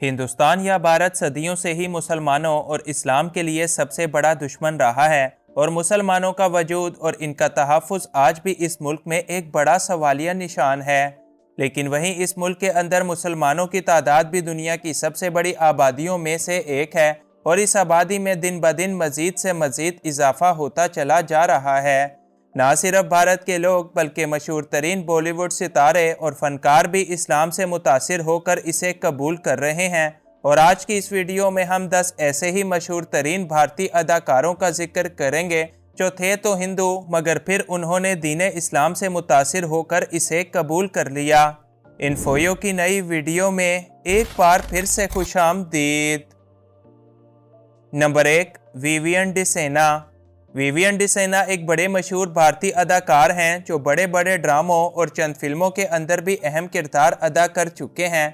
हिंदुस्तान या भारत सदियों से ही मुसलमानों और इस्लाम के लिए सबसे बड़ा दुश्मन रहा है और मुसलमानों का वजूद और इनका तहफ़्फ़ुज़ आज भी इस मुल्क में एक बड़ा सवालिया निशान है। लेकिन वहीं इस मुल्क के अंदर मुसलमानों की तादाद भी दुनिया की सबसे बड़ी आबादियों में से एक है और इस आबादी में दिन ब दिन मज़ीद से मज़ीद इजाफा होता चला जा रहा है। ना सिर्फ भारत के लोग बल्कि मशहूर तरीन बॉलीवुड सितारे और फनकार भी इस्लाम से मुतासिर होकर इसे कबूल कर रहे हैं। और आज की इस वीडियो में हम 10 ऐसे ही मशहूर तरीन भारतीय अदाकारों का जिक्र करेंगे जो थे तो हिंदू मगर फिर उन्होंने दीन इस्लाम से मुतासिर होकर इसे कबूल कर लिया। इन्फोयो की नई वीडियो में एक बार फिर से खुशामदीद। Number 1, Vivian Dsena. Vivian Dsena एक बड़े मशहूर भारतीय अदाकार हैं जो बड़े बड़े ड्रामों और चंद फिल्मों के अंदर भी अहम किरदार अदा कर चुके हैं।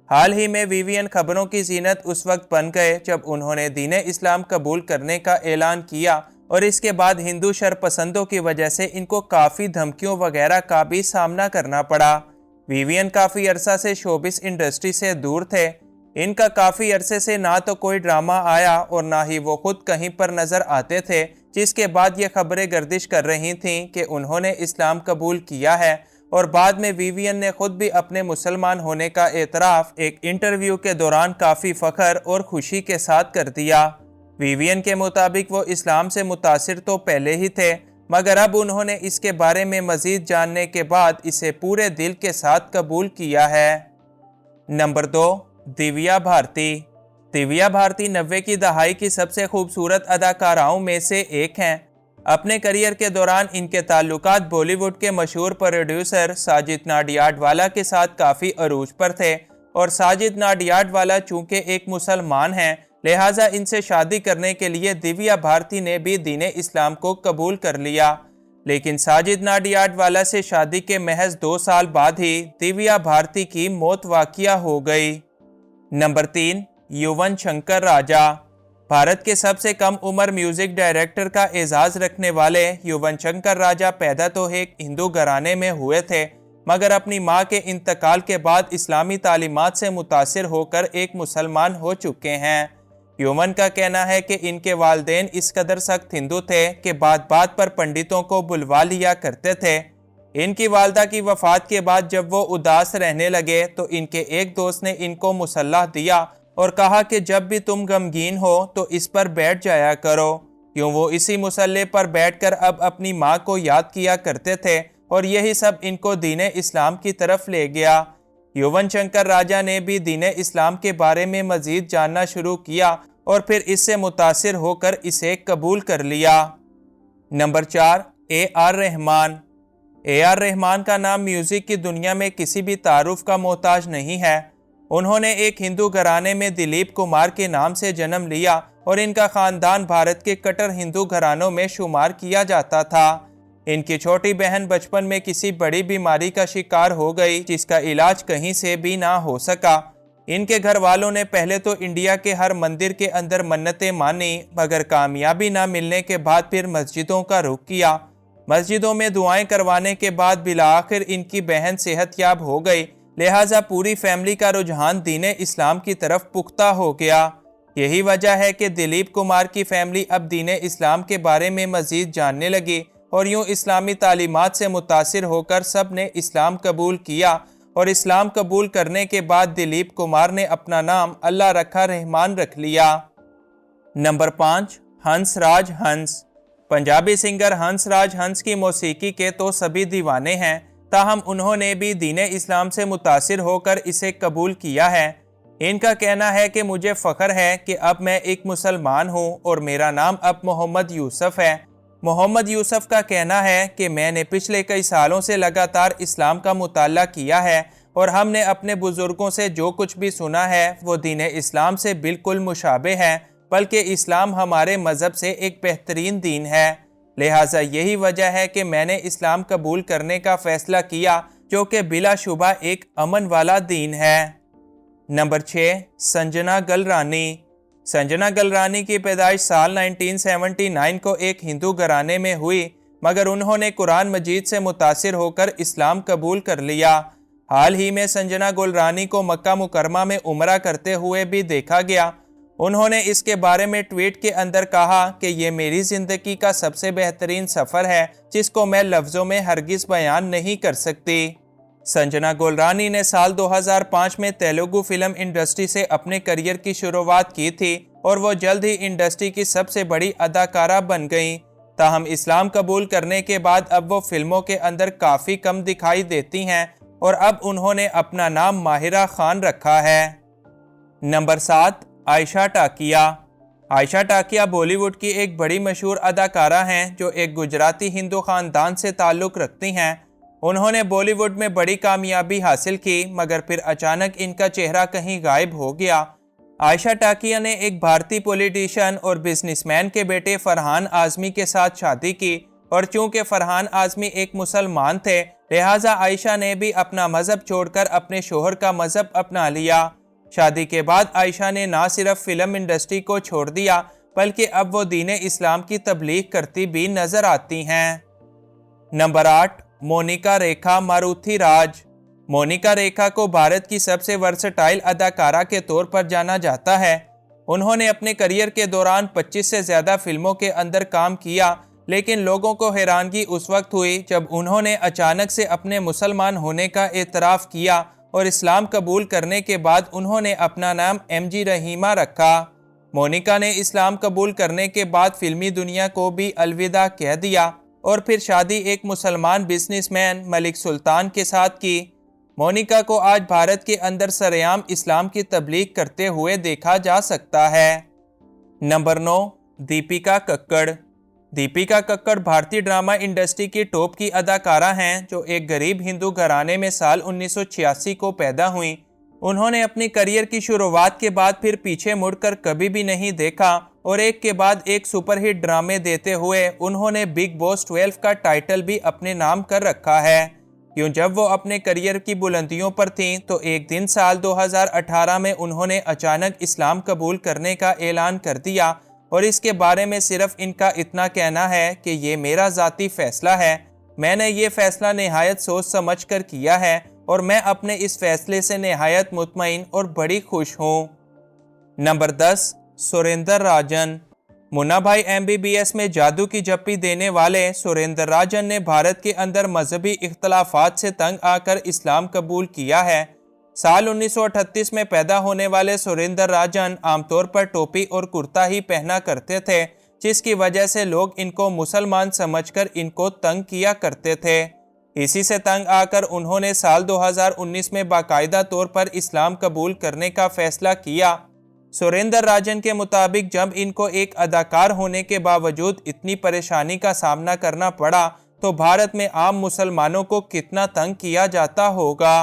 हाल ही में विवियन खबरों की जीनत उस वक्त बन गए जब उन्होंने दीन इस्लाम कबूल करने का ऐलान किया और इसके बाद हिंदू शरपसंदों की वजह से इनको काफ़ी धमकियों वगैरह का भी सामना करना पड़ा। विवियन काफ़ी अरसा से शोबिस इंडस्ट्री से दूर थे। इनका काफ़ी अरसे से ना तो कोई ड्रामा आया और ना ही वो खुद कहीं पर नज़र आते थे, जिसके बाद ये खबरें गर्दिश कर रही थीं कि उन्होंने इस्लाम कबूल किया है। और बाद में विवियन ने खुद भी अपने मुसलमान होने का एतराफ़ एक इंटरव्यू के दौरान काफ़ी फ़ख्र और खुशी के साथ कर दिया। विवियन के मुताबिक वो इस्लाम से मुतासिर तो पहले ही थे मगर अब उन्होंने इसके बारे में मज़ीद जानने के बाद इसे पूरे दिल के साथ कबूल किया है। नंबर 2, दिव्या भारती। दिव्या भारती 90 की दहाई की सबसे खूबसूरत अदाकाराओं में से एक हैं। अपने करियर के दौरान इनके ताल्लुकात बॉलीवुड के मशहूर प्रोड्यूसर साजिद नाडियाडवाला के साथ काफ़ी अरूज पर थे और साजिद नाडियाडवाला चूँकि एक मुसलमान हैं लिहाजा इनसे शादी करने के लिए दिव्या भारती ने भी दीन इस्लाम को कबूल कर लिया। लेकिन साजिद नाडियाडवाला से शादी के महज 2 साल बाद ही दिव्या भारती की मौत वाक़िया हो गई। नंबर 3, युवन शंकर राजा। भारत के सबसे कम उम्र म्यूजिक डायरेक्टर का एजाज़ रखने वाले युवन शंकर राजा पैदा तो एक हिंदू घराने में हुए थे मगर अपनी मां के इंतकाल के बाद इस्लामी तालीमात से मुतासिर होकर एक मुसलमान हो चुके हैं। युवन का कहना है कि इनके वालिदैन इस कदर सख्त हिंदू थे कि बात बात पर पंडितों को बुलवा लिया करते थे। इनकी वालदा की वफ़ात के बाद जब वो उदास रहने लगे तो इनके एक दोस्त ने इनको मुसल्ला दिया और कहा कि जब भी तुम गमगीन हो तो इस पर बैठ जाया करो। यूँ वो इसी मुसल्ले पर बैठकर अब अपनी माँ को याद किया करते थे और यही सब इनको दीन इस्लाम की तरफ ले गया। युवन शंकर राजा ने भी दीन इस्लाम के बारे में मज़ीद जानना शुरू किया और फिर इससे मुतासिर होकर इसे कबूल कर लिया। Number 4, AR Rahman. AR Rahman का नाम म्यूज़िक की दुनिया में किसी भी तारुफ का मोहताज नहीं है। उन्होंने एक हिंदू घराने में दिलीप कुमार के नाम से जन्म लिया और इनका ख़ानदान भारत के कट्टर हिंदू घरानों में शुमार किया जाता था। इनकी छोटी बहन बचपन में किसी बड़ी बीमारी का शिकार हो गई जिसका इलाज कहीं से भी ना हो सका। इनके घर वालों ने पहले तो इंडिया के हर मंदिर के अंदर मन्नतें मानी मगर कामयाबी ना मिलने के बाद फिर मस्जिदों का रुख किया। मस्जिदों में दुआएं करवाने के बाद बिलाखिर इनकी बहन सेहतयाब हो गई लिहाजा पूरी फैमिली का रुझान दीन इस्लाम की तरफ पुख्ता हो गया। यही वजह है कि दिलीप कुमार की फैमिली अब दीन इस्लाम के बारे में मज़ीद जानने लगी और यूँ इस्लामी तालीमात से मुतासिर होकर सब ने इस्लाम कबूल किया और इस्लाम कबूल करने के बाद दिलीप कुमार ने अपना नाम अल्लाह रखा रहमान रख लिया। नंबर 5, हंसराज हंस। पंजाबी सिंगर हंसराज हंस की मौसीकी के तो सभी दीवाने हैं, ताहम उन्होंने भी दीन इस्लाम से मुतासिर होकर इसे कबूल किया है। इनका कहना है कि मुझे फ़ख्र है कि अब मैं एक मुसलमान हूँ और मेरा नाम अब मोहम्मद यूसुफ है। मोहम्मद यूसुफ का कहना है कि मैंने पिछले कई सालों से लगातार इस्लाम का मुताला किया है और हमने अपने बुज़ुर्गों से जो कुछ भी सुना है वो दीन इस्लाम से बिल्कुल मुशाबे है, बल्कि इस्लाम हमारे मज़हब से एक बेहतरीन दीन है। लिहाजा यही वजह है कि मैंने इस्लाम कबूल करने का फ़ैसला किया जो कि बिलाशुबा एक अमन वाला दीन है। नंबर 6, संजना गलरानी। संजना गलरानी की पैदाइश साल 1979 को एक हिंदू घराने में हुई मगर उन्होंने कुरान मजीद से मुतासिर होकर इस्लाम कबूल कर लिया। हाल ही में संजना गुलरानी को मक्का मुकरमा में उम्रा करते हुए भी देखा गया। उन्होंने इसके बारे में ट्वीट के अंदर कहा कि ये मेरी ज़िंदगी का सबसे बेहतरीन सफ़र है जिसको मैं लफ्ज़ों में हरगिज़ बयान नहीं कर सकती। संजना गुलरानी ने साल 2005 में तेलुगु फिल्म इंडस्ट्री से अपने करियर की शुरुआत की थी और वो जल्द ही इंडस्ट्री की सबसे बड़ी अदाकारा बन गईं। ताहम इस्लाम कबूल करने के बाद अब वो फिल्मों के अंदर काफ़ी कम दिखाई देती हैं और अब उन्होंने अपना नाम माहिरा खान रखा है। नंबर 7, आयशा टाकिया। आयशा टाकिया बॉलीवुड की एक बड़ी मशहूर अदाकारा हैं जो एक गुजराती हिंदू ख़ानदान से ताल्लुक़ रखती हैं। उन्होंने बॉलीवुड में बड़ी कामयाबी हासिल की, मगर फिर अचानक इनका चेहरा कहीं गायब हो गया। आयशा टाकिया ने एक भारतीय पॉलिटिशियन और बिजनेसमैन के बेटे फरहान आज़मी के साथ शादी की और चूंकि फरहान आज़मी एक मुसलमान थे, लिहाजा आयशा ने भी अपना मज़हब छोड़कर अपने शोहर का मज़हब अपना लिया। शादी के बाद आयशा ने ना सिर्फ फिल्म इंडस्ट्री को छोड़ दिया बल्कि अब वो दीन इस्लाम की तबलीग करती भी नजर आती हैं। नंबर 8, मोनिका रेखा मारुथी राज। मोनिका रेखा को भारत की सबसे वर्सटाइल अदाकारा के तौर पर जाना जाता है। उन्होंने अपने करियर के दौरान 25 से ज़्यादा फिल्मों के अंदर काम किया, लेकिन लोगों को हैरानगी उस वक्त हुई जब उन्होंने अचानक से अपने मुसलमान होने का एतराफ़ किया और इस्लाम कबूल करने के बाद उन्होंने अपना नाम MG रहीमा रखा। मोनिका ने इस्लाम कबूल करने के बाद फिल्मी दुनिया को भी अलविदा कह दिया और फिर शादी एक मुसलमान बिजनेसमैन मलिक सुल्तान के साथ की। मोनिका को आज भारत के अंदर सरेआम इस्लाम की तबलीग करते हुए देखा जा सकता है। नंबर 9, दीपिका कक्कड़। दीपिका कक्कड़ भारतीय ड्रामा इंडस्ट्री की टॉप की अदाकारा हैं जो एक गरीब हिंदू घराने में साल 1986 को पैदा हुई। उन्होंने अपनी करियर की शुरुआत के बाद फिर पीछे मुड़कर कभी भी नहीं देखा और एक के बाद एक सुपरहिट ड्रामे देते हुए उन्होंने बिग बॉस 12 का टाइटल भी अपने नाम कर रखा है। यूँ जब वो अपने करियर की बुलंदियों पर थीं तो एक दिन साल 2018 में उन्होंने अचानक इस्लाम कबूल करने का ऐलान कर दिया और इसके बारे में सिर्फ इनका इतना कहना है कि ये मेरा ज़ाती फ़ैसला है, मैंने ये फ़ैसला निहायत सोच समझ कर किया है और मैं अपने इस फ़ैसले से निहायत मुतमईन और बड़ी खुश हूँ। नंबर 10, सुरेंद्र राजन। मुन्ना भाई MBBS में जादू की जप्पी देने वाले सुरेंद्र राजन ने भारत के अंदर मजहबी इख्तलाफात से तंग आकर इस्लाम कबूल किया है। साल 1938 में पैदा होने वाले सुरेंद्र राजन आमतौर पर टोपी और कुर्ता ही पहना करते थे, जिसकी वजह से लोग इनको मुसलमान समझकर इनको तंग किया करते थे। इसी से तंग आकर उन्होंने साल 2019 में बाकायदा तौर पर इस्लाम कबूल करने का फैसला किया। सुरेंद्र राजन के मुताबिक जब इनको एक अदाकार होने के बावजूद इतनी परेशानी का सामना करना पड़ा तो भारत में आम मुसलमानों को कितना तंग किया जाता होगा।